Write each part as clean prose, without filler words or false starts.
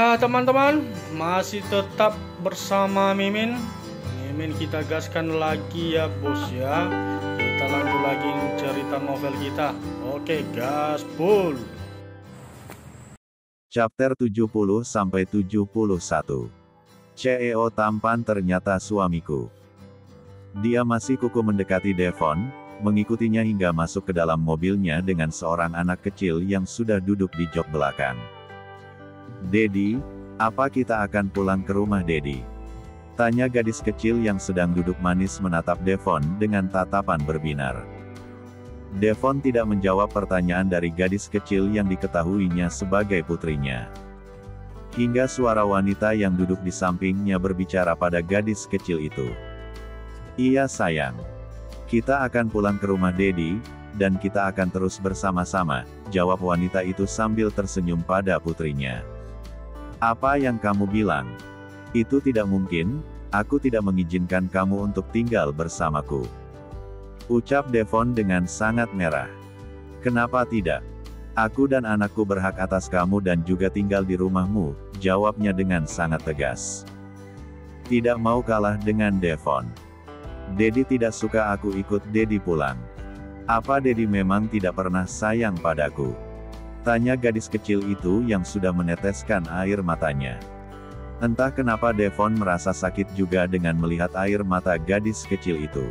Ya teman-teman, masih tetap bersama Mimin. Mimin kita gaskan lagi ya bos ya. Kita lanjut lagi cerita novel kita. Oke, gaspol. Chapter 70-71. CEO tampan ternyata suamiku. Dia masih kuku mendekati Devon, mengikutinya hingga masuk ke dalam mobilnya dengan seorang anak kecil yang sudah duduk di jok belakang. "Dedi, apa kita akan pulang ke rumah Dedi?" tanya gadis kecil yang sedang duduk manis menatap Devon dengan tatapan berbinar. Devon tidak menjawab pertanyaan dari gadis kecil yang diketahuinya sebagai putrinya. Hingga suara wanita yang duduk di sampingnya berbicara pada gadis kecil itu. "Iya sayang. Kita akan pulang ke rumah Dedi, dan kita akan terus bersama-sama," jawab wanita itu sambil tersenyum pada putrinya. "Apa yang kamu bilang? Itu tidak mungkin, aku tidak mengizinkan kamu untuk tinggal bersamaku," ucap Devon dengan sangat merah. "Kenapa tidak? Aku dan anakku berhak atas kamu dan juga tinggal di rumahmu," jawabnya dengan sangat tegas. Tidak mau kalah dengan Devon. "Dedi tidak suka aku ikut Dedi pulang. Apa Dedi memang tidak pernah sayang padaku?" tanya gadis kecil itu yang sudah meneteskan air matanya. Entah kenapa Devon merasa sakit juga dengan melihat air mata gadis kecil itu.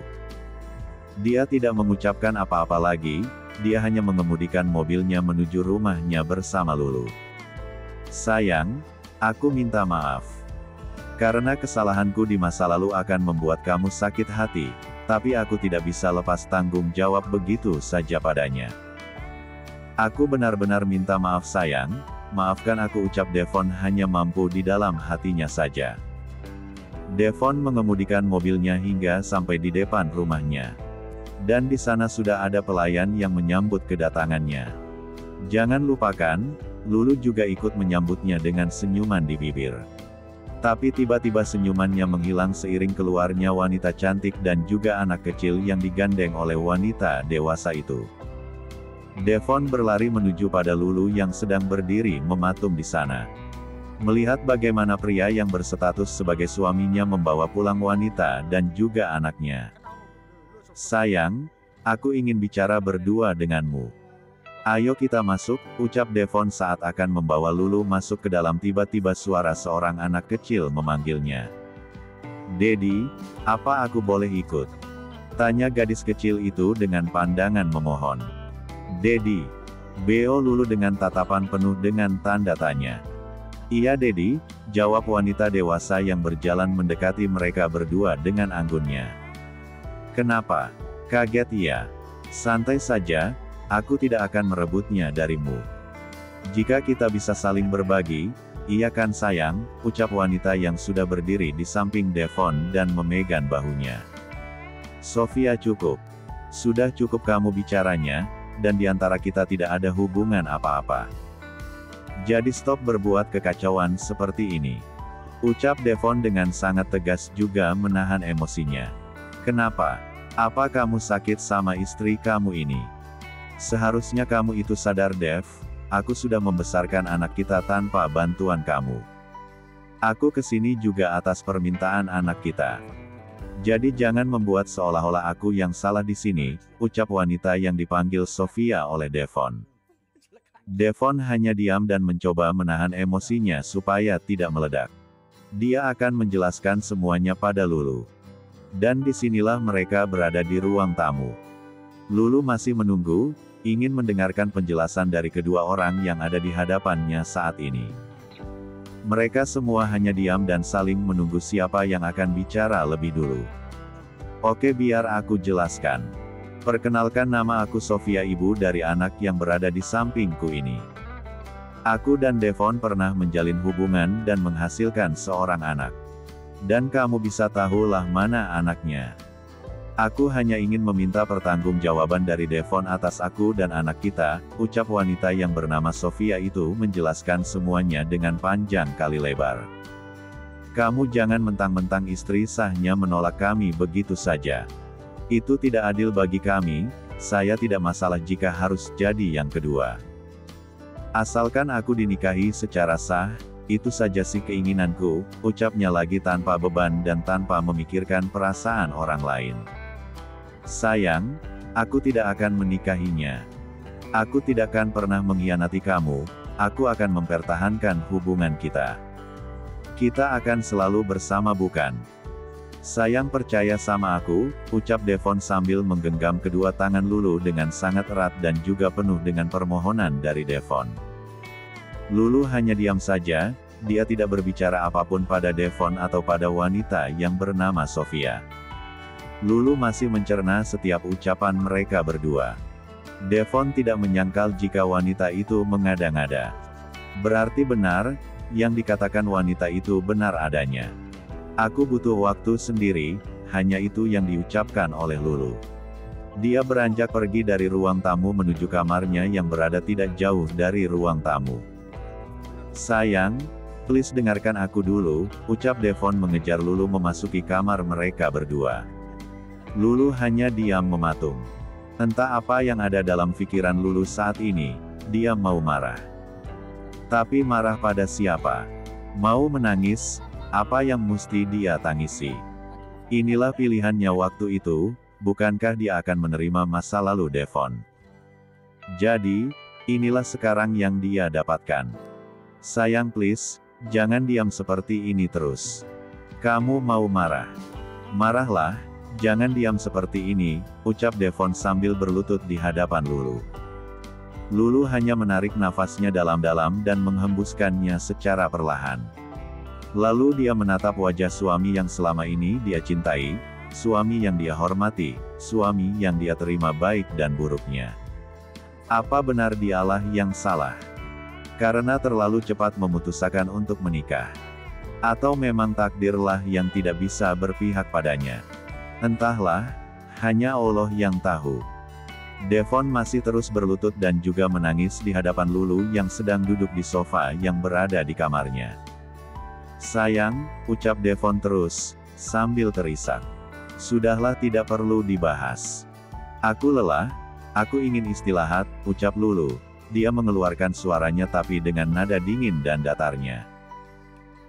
Dia tidak mengucapkan apa-apa lagi, dia hanya mengemudikan mobilnya menuju rumahnya bersama Lulu. "Sayang, aku minta maaf. Karena kesalahanku di masa lalu akan membuat kamu sakit hati, tapi aku tidak bisa lepas tanggung jawab begitu saja padanya. Aku benar-benar minta maaf sayang, maafkan aku," ucap Devon hanya mampu di dalam hatinya saja. Devon mengemudikan mobilnya hingga sampai di depan rumahnya. Dan di sana sudah ada pelayan yang menyambut kedatangannya. Jangan lupakan, Lulu juga ikut menyambutnya dengan senyuman di bibir. Tapi tiba-tiba senyumannya menghilang seiring keluarnya wanita cantik dan juga anak kecil yang digandeng oleh wanita dewasa itu. Devon berlari menuju pada Lulu yang sedang berdiri mematung di sana. Melihat bagaimana pria yang berstatus sebagai suaminya membawa pulang wanita dan juga anaknya. "Sayang, aku ingin bicara berdua denganmu. Ayo kita masuk," ucap Devon saat akan membawa Lulu masuk ke dalam. Tiba-tiba suara seorang anak kecil memanggilnya. "Dedi, apa aku boleh ikut?" tanya gadis kecil itu dengan pandangan memohon. "Dedi?" beo Lulu dengan tatapan penuh dengan tanda tanya. "Iya Dedi," jawab wanita dewasa yang berjalan mendekati mereka berdua dengan anggunnya. "Kenapa? Kaget ya? Santai saja, aku tidak akan merebutnya darimu. Jika kita bisa saling berbagi, iya kan sayang," ucap wanita yang sudah berdiri di samping Devon dan memegang bahunya. "Sofia cukup. Sudah cukup kamu bicaranya, dan di antara kita tidak ada hubungan apa-apa. Jadi stop berbuat kekacauan seperti ini," ucap Devon dengan sangat tegas juga menahan emosinya. "Kenapa? Apa kamu sakit sama istri kamu ini? Seharusnya kamu itu sadar Dev, aku sudah membesarkan anak kita tanpa bantuan kamu. Aku kesini juga atas permintaan anak kita. Jadi jangan membuat seolah-olah aku yang salah di sini," ucap wanita yang dipanggil Sofia oleh Devon. Devon hanya diam dan mencoba menahan emosinya supaya tidak meledak. Dia akan menjelaskan semuanya pada Lulu. Dan disinilah mereka berada di ruang tamu. Lulu masih menunggu, ingin mendengarkan penjelasan dari kedua orang yang ada di hadapannya saat ini. Mereka semua hanya diam dan saling menunggu siapa yang akan bicara lebih dulu. "Oke, biar aku jelaskan. Perkenalkan, nama aku Sofia, ibu dari anak yang berada di sampingku ini. Aku dan Devon pernah menjalin hubungan dan menghasilkan seorang anak. Dan kamu bisa tahulah mana anaknya. Aku hanya ingin meminta pertanggungjawaban dari Devon atas aku dan anak kita," ucap wanita yang bernama Sofia itu menjelaskan semuanya dengan panjang kali lebar. "Kamu jangan mentang-mentang istri sahnya menolak kami begitu saja. Itu tidak adil bagi kami, saya tidak masalah jika harus jadi yang kedua. Asalkan aku dinikahi secara sah, itu saja sih keinginanku, ucapnya lagi tanpa beban dan tanpa memikirkan perasaan orang lain. Sayang, aku tidak akan menikahinya. Aku tidak akan pernah mengkhianati kamu, aku akan mempertahankan hubungan kita. Kita akan selalu bersama bukan? Sayang percaya sama aku, ucap Devon sambil menggenggam kedua tangan Lulu dengan sangat erat dan juga penuh dengan permohonan dari Devon. Lulu hanya diam saja, dia tidak berbicara apapun pada Devon atau pada wanita yang bernama Sofia. Lulu masih mencerna setiap ucapan mereka berdua. Devon tidak menyangkal jika wanita itu mengada-ngada. Berarti benar, yang dikatakan wanita itu benar adanya. Aku butuh waktu sendiri, hanya itu yang diucapkan oleh Lulu. Dia beranjak pergi dari ruang tamu menuju kamarnya yang berada tidak jauh dari ruang tamu. Sayang, please dengarkan aku dulu, ucap Devon mengejar Lulu memasuki kamar mereka berdua. Lulu hanya diam mematung. Entah apa yang ada dalam pikiran Lulu saat ini, dia mau marah. Tapi marah pada siapa? Mau menangis? Apa yang mesti dia tangisi? Inilah pilihannya waktu itu, bukankah dia akan menerima masa lalu Devon? Jadi, inilah sekarang yang dia dapatkan. Sayang please, jangan diam seperti ini terus. Kamu mau marah? Marahlah, jangan diam seperti ini, ucap Devon sambil berlutut di hadapan Lulu. Lulu hanya menarik nafasnya dalam-dalam dan menghembuskannya secara perlahan. Lalu dia menatap wajah suami yang selama ini dia cintai, suami yang dia hormati, suami yang dia terima baik dan buruknya. Apa benar dialah yang salah? Karena terlalu cepat memutuskan untuk menikah? Atau memang takdirlah yang tidak bisa berpihak padanya? Entahlah, hanya Allah yang tahu. Devon masih terus berlutut dan juga menangis di hadapan Lulu yang sedang duduk di sofa yang berada di kamarnya. Sayang, ucap Devon terus, sambil terisak. Sudahlah tidak perlu dibahas. Aku lelah, aku ingin istirahat, ucap Lulu. Dia mengeluarkan suaranya tapi dengan nada dingin dan datarnya.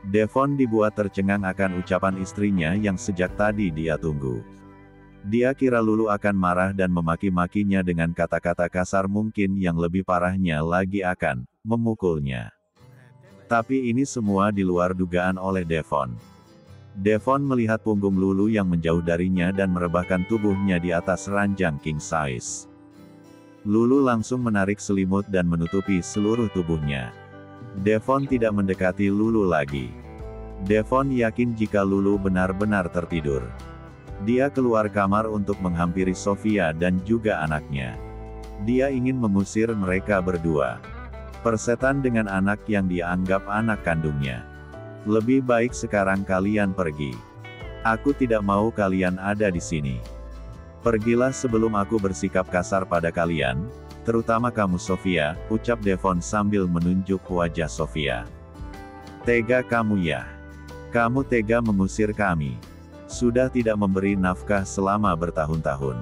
Devon dibuat tercengang akan ucapan istrinya yang sejak tadi dia tunggu. Dia kira Lulu akan marah dan memaki-makinya dengan kata-kata kasar, mungkin yang lebih parahnya lagi akan memukulnya. Tapi ini semua di luar dugaan oleh Devon. Devon melihat punggung Lulu yang menjauh darinya dan merebahkan tubuhnya di atas ranjang king size. Lulu langsung menarik selimut dan menutupi seluruh tubuhnya. Devon tidak mendekati Lulu lagi. Devon yakin jika Lulu benar-benar tertidur. Dia keluar kamar untuk menghampiri Sofia dan juga anaknya. Dia ingin mengusir mereka berdua. Persetan dengan anak yang dia anggap anak kandungnya. Lebih baik sekarang kalian pergi. Aku tidak mau kalian ada di sini. Pergilah sebelum aku bersikap kasar pada kalian, terutama kamu Sofia, ucap Devon sambil menunjuk wajah Sofia. Tega kamu ya. Kamu tega mengusir kami. Sudah tidak memberi nafkah selama bertahun-tahun.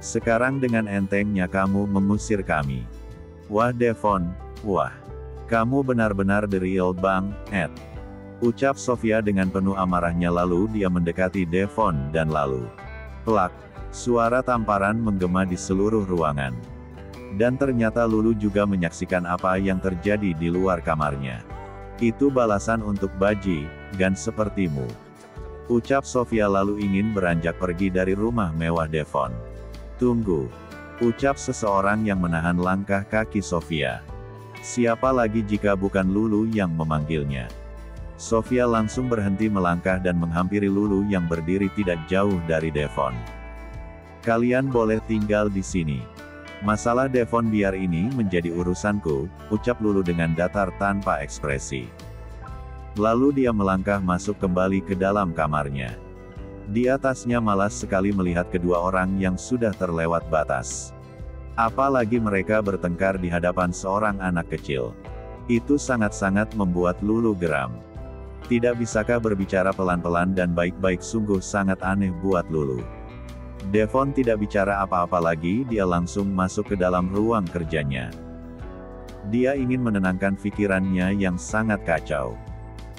Sekarang dengan entengnya kamu mengusir kami. Wah Devon, wah. Kamu benar-benar the real bang, Ed. Ucap Sofia dengan penuh amarahnya lalu dia mendekati Devon dan lalu. Plak. Suara tamparan menggema di seluruh ruangan. Dan ternyata Lulu juga menyaksikan apa yang terjadi di luar kamarnya. Itu balasan untuk Baji, gan sepertimu. Ucap Sofia lalu ingin beranjak pergi dari rumah mewah Devon. Tunggu. Ucap seseorang yang menahan langkah kaki Sofia. Siapa lagi jika bukan Lulu yang memanggilnya? Sofia langsung berhenti melangkah dan menghampiri Lulu yang berdiri tidak jauh dari Devon. Kalian boleh tinggal di sini. Masalah Devon biar ini menjadi urusanku, ucap Lulu dengan datar tanpa ekspresi. Lalu dia melangkah masuk kembali ke dalam kamarnya. Di atasnya malas sekali melihat kedua orang yang sudah terlewat batas. Apalagi mereka bertengkar di hadapan seorang anak kecil. Itu sangat-sangat membuat Lulu geram. Tidak bisakah berbicara pelan-pelan dan baik-baik, sungguh sangat aneh buat Lulu. Devon tidak bicara apa-apa lagi, dia langsung masuk ke dalam ruang kerjanya. Dia ingin menenangkan pikirannya yang sangat kacau.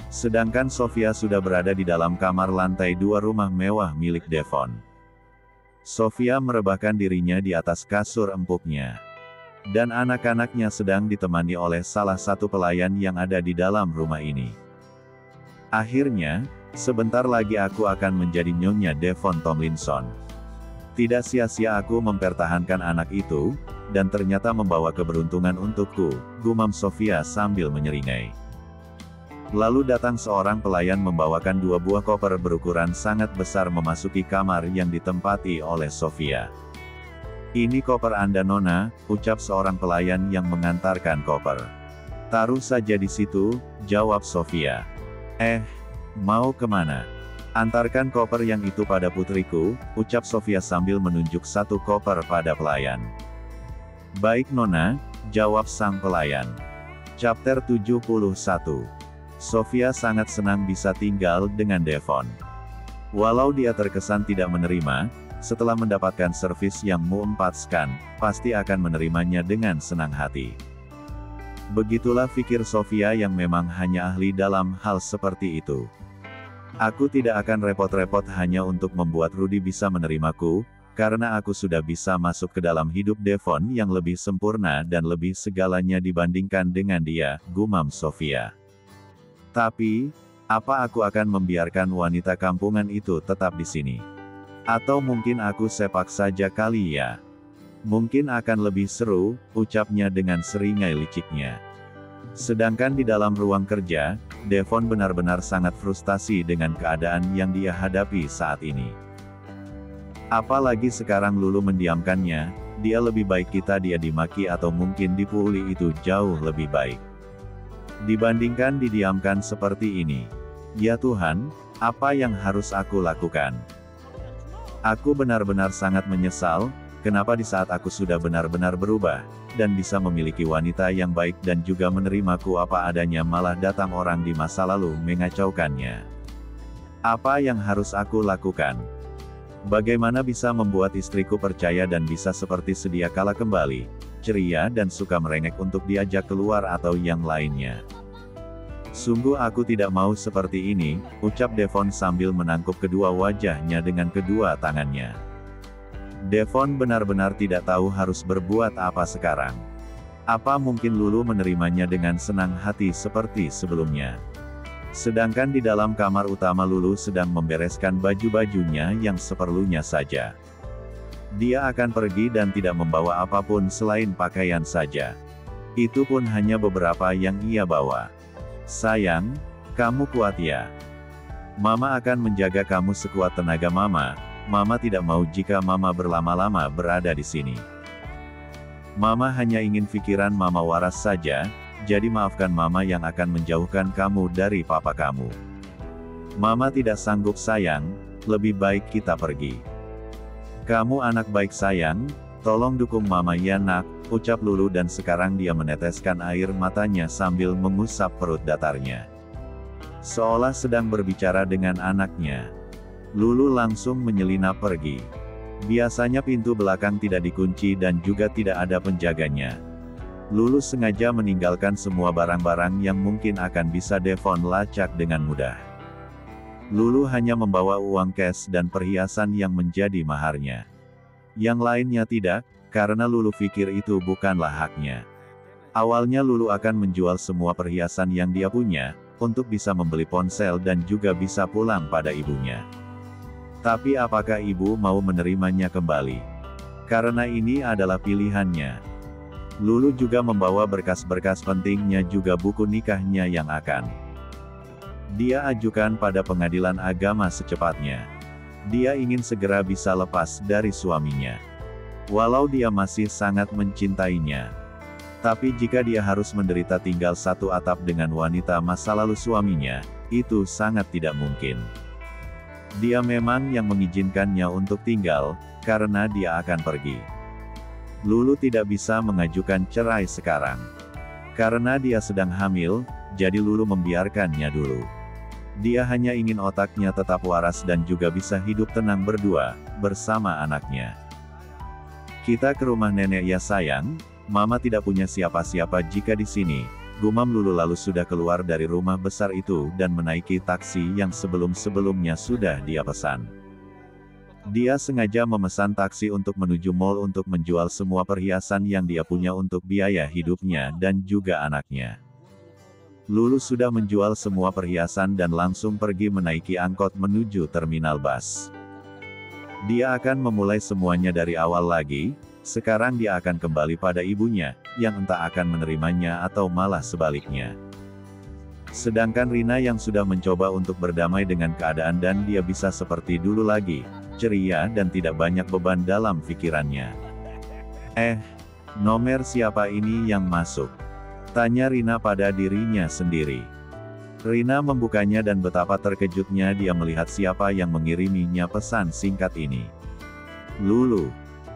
Sedangkan Sofia sudah berada di dalam kamar lantai 2 rumah mewah milik Devon. Sofia merebahkan dirinya di atas kasur empuknya. Dan anak-anaknya sedang ditemani oleh salah satu pelayan yang ada di dalam rumah ini. Akhirnya, sebentar lagi aku akan menjadi Nyonya Devon Tomlinson. Tidak sia-sia aku mempertahankan anak itu, dan ternyata membawa keberuntungan untukku, gumam Sofia sambil menyeringai. Lalu datang seorang pelayan membawakan 2 buah koper berukuran sangat besar memasuki kamar yang ditempati oleh Sofia. "Ini koper Anda Nona," ucap seorang pelayan yang mengantarkan koper. "Taruh saja di situ," jawab Sofia. Mau kemana?" "Antarkan koper yang itu pada putriku," ucap Sofia sambil menunjuk satu koper pada pelayan. "Baik Nona," jawab sang pelayan. Chapter 71. Sofia sangat senang bisa tinggal dengan Devon. Walau dia terkesan tidak menerima, setelah mendapatkan servis yang memuaskan, pasti akan menerimanya dengan senang hati. Begitulah pikir Sofia yang memang hanya ahli dalam hal seperti itu. "Aku tidak akan repot-repot hanya untuk membuat Rudy bisa menerimaku, karena aku sudah bisa masuk ke dalam hidup Devon yang lebih sempurna dan lebih segalanya dibandingkan dengan dia," gumam Sofia. "Tapi, apa aku akan membiarkan wanita kampungan itu tetap di sini? Atau mungkin aku sepak saja kali ya? Mungkin akan lebih seru," ucapnya dengan seringai liciknya. Sedangkan di dalam ruang kerja, Devon benar-benar sangat frustasi dengan keadaan yang dia hadapi saat ini. Apalagi sekarang Lulu mendiamkannya, dia lebih baik dia dimaki atau mungkin dipukuli itu jauh lebih baik. Dibandingkan didiamkan seperti ini. Ya Tuhan, apa yang harus aku lakukan? Aku benar-benar sangat menyesal, kenapa di saat aku sudah benar-benar berubah, dan bisa memiliki wanita yang baik dan juga menerimaku apa adanya malah datang orang di masa lalu mengacaukannya. Apa yang harus aku lakukan? Bagaimana bisa membuat istriku percaya dan bisa seperti sedia kala kembali, ceria dan suka merengek untuk diajak keluar atau yang lainnya? Sungguh aku tidak mau seperti ini, ucap Devon sambil menangkup kedua wajahnya dengan kedua tangannya. Devon benar-benar tidak tahu harus berbuat apa sekarang. Apa mungkin Lulu menerimanya dengan senang hati seperti sebelumnya? Sedangkan di dalam kamar utama Lulu sedang membereskan baju-bajunya yang seperlunya saja. Dia akan pergi dan tidak membawa apapun selain pakaian saja. Itu pun hanya beberapa yang ia bawa. "Sayang, kamu kuat ya? Mama akan menjaga kamu sekuat tenaga Mama. Mama tidak mau jika Mama berlama-lama berada di sini. Mama hanya ingin pikiran Mama waras saja, jadi maafkan Mama yang akan menjauhkan kamu dari papa kamu. Mama tidak sanggup sayang, lebih baik kita pergi. Kamu anak baik sayang, tolong dukung Mama ya nak," ucap Lulu dan sekarang dia meneteskan air matanya sambil mengusap perut datarnya. Seolah sedang berbicara dengan anaknya. Lulu langsung menyelinap pergi. Biasanya pintu belakang tidak dikunci dan juga tidak ada penjaganya. Lulu sengaja meninggalkan semua barang-barang yang mungkin akan bisa Devon lacak dengan mudah. Lulu hanya membawa uang cash dan perhiasan yang menjadi maharnya. Yang lainnya tidak, karena Lulu pikir itu bukanlah haknya. Awalnya Lulu akan menjual semua perhiasan yang dia punya, untuk bisa membeli ponsel dan juga bisa pulang pada ibunya. Tapi apakah ibu mau menerimanya kembali? Karena ini adalah pilihannya. Lulu juga membawa berkas-berkas pentingnya juga buku nikahnya yang akan dia ajukan pada pengadilan agama secepatnya. Dia ingin segera bisa lepas dari suaminya. Walau dia masih sangat mencintainya. Tapi jika dia harus menderita tinggal satu atap dengan wanita masa lalu suaminya, itu sangat tidak mungkin. Dia memang yang mengizinkannya untuk tinggal, karena dia akan pergi. Lulu tidak bisa mengajukan cerai sekarang. Karena dia sedang hamil, jadi Lulu membiarkannya dulu. Dia hanya ingin otaknya tetap waras dan juga bisa hidup tenang berdua, bersama anaknya. "Kita ke rumah nenek ya sayang," Mama tidak punya siapa-siapa jika di sini, gumam Lulu lalu sudah keluar dari rumah besar itu dan menaiki taksi yang sebelum-sebelumnya sudah dia pesan. Dia sengaja memesan taksi untuk menuju mall untuk menjual semua perhiasan yang dia punya untuk biaya hidupnya dan juga anaknya. Lulu sudah menjual semua perhiasan dan langsung pergi menaiki angkot menuju terminal bus. Dia akan memulai semuanya dari awal lagi. Sekarang dia akan kembali pada ibunya, yang entah akan menerimanya atau malah sebaliknya. Sedangkan Rina yang sudah mencoba untuk berdamai dengan keadaan dan dia bisa seperti dulu lagi, ceria dan tidak banyak beban dalam pikirannya. Nomor siapa ini yang masuk? Tanya Rina pada dirinya sendiri. Rina membukanya dan betapa terkejutnya dia melihat siapa yang mengiriminya pesan singkat ini. Lulu.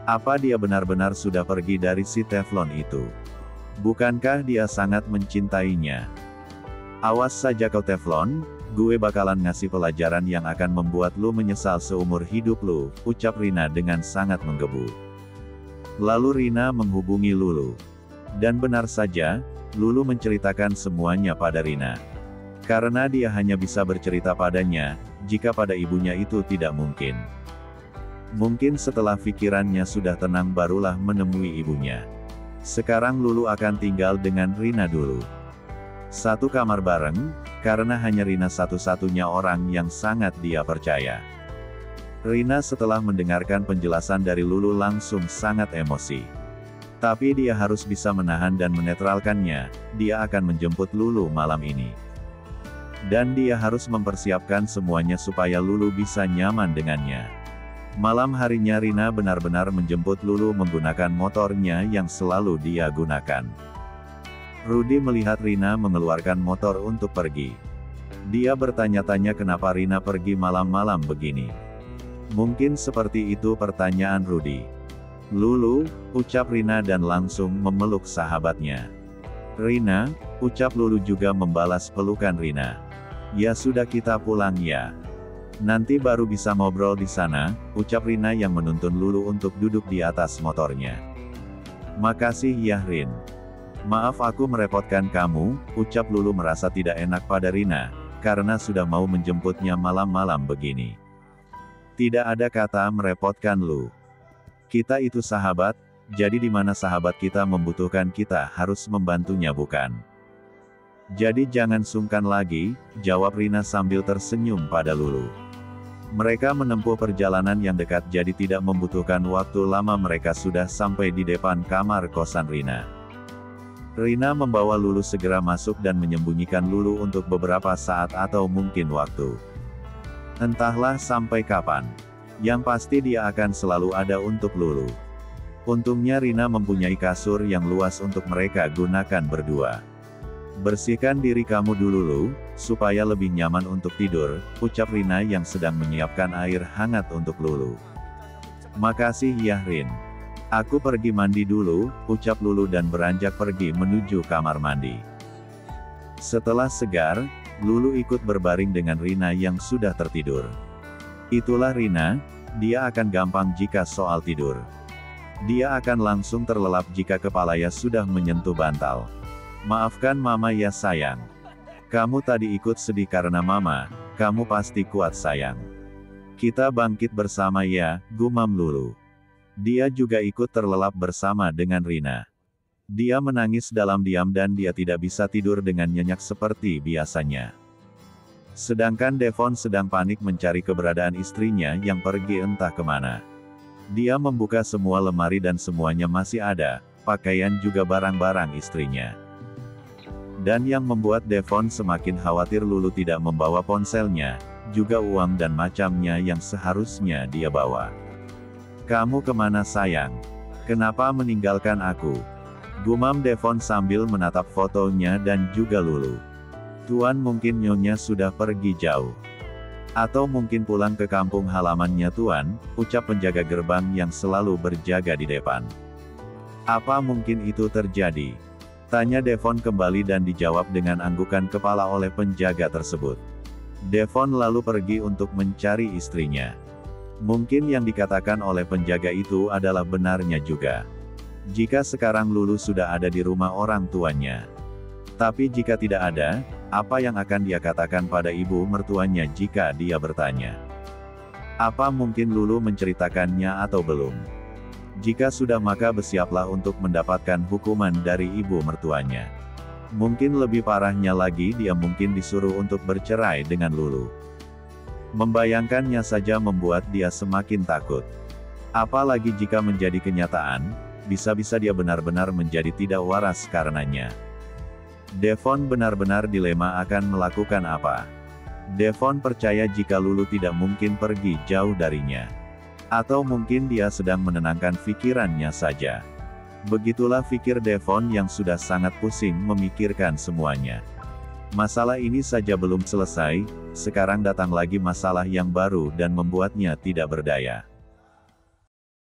Apa dia benar-benar sudah pergi dari si Teflon itu? Bukankah dia sangat mencintainya? Awas saja kau Teflon, gue bakalan ngasih pelajaran yang akan membuat lu menyesal seumur hidup lu, ucap Rina dengan sangat menggebu. Lalu Rina menghubungi Lulu. Dan benar saja, Lulu menceritakan semuanya pada Rina. Karena dia hanya bisa bercerita padanya, jika pada ibunya itu tidak mungkin. Mungkin setelah pikirannya sudah tenang barulah menemui ibunya. Sekarang Lulu akan tinggal dengan Rina dulu. Satu kamar bareng, karena hanya Rina satu-satunya orang yang sangat dia percaya. Rina setelah mendengarkan penjelasan dari Lulu langsung sangat emosi. Tapi dia harus bisa menahan dan menetralkannya, dia akan menjemput Lulu malam ini. Dan dia harus mempersiapkan semuanya supaya Lulu bisa nyaman dengannya. Malam harinya Rina benar-benar menjemput Lulu menggunakan motornya yang selalu dia gunakan. Rudy melihat Rina mengeluarkan motor untuk pergi. Dia bertanya-tanya kenapa Rina pergi malam-malam begini. Mungkin seperti itu pertanyaan Rudy. Lulu, ucap Rina dan langsung memeluk sahabatnya. Rina, ucap Lulu juga membalas pelukan Rina. Ya sudah kita pulang ya. Nanti baru bisa ngobrol di sana, ucap Rina yang menuntun Lulu untuk duduk di atas motornya. Makasih ya Rin. Maaf aku merepotkan kamu, ucap Lulu merasa tidak enak pada Rina, karena sudah mau menjemputnya malam-malam begini. Tidak ada kata merepotkan Lu. Kita itu sahabat, jadi di mana sahabat kita membutuhkan kita harus membantunya bukan? Jadi jangan sungkan lagi, jawab Rina sambil tersenyum pada Lulu. Mereka menempuh perjalanan yang dekat jadi tidak membutuhkan waktu lama mereka sudah sampai di depan kamar kosan Rina. Rina membawa Lulu segera masuk dan menyembunyikan Lulu untuk beberapa saat atau mungkin waktu. Entahlah sampai kapan. Yang pasti dia akan selalu ada untuk Lulu. Untungnya Rina mempunyai kasur yang luas untuk mereka gunakan berdua. Bersihkan diri kamu dulu Lu, supaya lebih nyaman untuk tidur, ucap Rina yang sedang menyiapkan air hangat untuk Lulu. Makasih ya Rin. Aku pergi mandi dulu, ucap Lulu dan beranjak pergi menuju kamar mandi. Setelah segar, Lulu ikut berbaring dengan Rina yang sudah tertidur. Itulah Rina, dia akan gampang jika soal tidur. Dia akan langsung terlelap jika kepalanya sudah menyentuh bantal. Maafkan Mama ya sayang. Kamu tadi ikut sedih karena Mama, kamu pasti kuat sayang. Kita bangkit bersama ya, gumam Lulu. Dia juga ikut terlelap bersama dengan Rina. Dia menangis dalam diam dan dia tidak bisa tidur dengan nyenyak seperti biasanya. Sedangkan Devon sedang panik mencari keberadaan istrinya yang pergi entah kemana. Dia membuka semua lemari dan semuanya masih ada, pakaian juga barang-barang istrinya. Dan yang membuat Devon semakin khawatir Lulu tidak membawa ponselnya, juga uang dan macamnya yang seharusnya dia bawa. Kamu kemana sayang? Kenapa meninggalkan aku? Gumam Devon sambil menatap fotonya dan juga Lulu. Tuan mungkin nyonya sudah pergi jauh. Atau mungkin pulang ke kampung halamannya Tuan, ucap penjaga gerbang yang selalu berjaga di depan. Apa mungkin itu terjadi? Tanya Devon kembali dan dijawab dengan anggukan kepala oleh penjaga tersebut. Devon lalu pergi untuk mencari istrinya. Mungkin yang dikatakan oleh penjaga itu adalah benarnya juga. Jika sekarang Lulu sudah ada di rumah orang tuanya. Tapi jika tidak ada, apa yang akan dia katakan pada ibu mertuanya jika dia bertanya? Apa mungkin Lulu menceritakannya atau belum? Jika sudah, maka bersiaplah untuk mendapatkan hukuman dari ibu mertuanya. Mungkin lebih parahnya lagi, dia mungkin disuruh untuk bercerai dengan Lulu. Membayangkannya saja membuat dia semakin takut. Apalagi jika menjadi kenyataan, bisa-bisa dia benar-benar menjadi tidak waras karenanya. Devon benar-benar dilema akan melakukan apa. Devon percaya jika Lulu tidak mungkin pergi jauh darinya. Atau mungkin dia sedang menenangkan pikirannya saja. Begitulah pikir Devon yang sudah sangat pusing memikirkan semuanya. Masalah ini saja belum selesai, sekarang datang lagi masalah yang baru dan membuatnya tidak berdaya.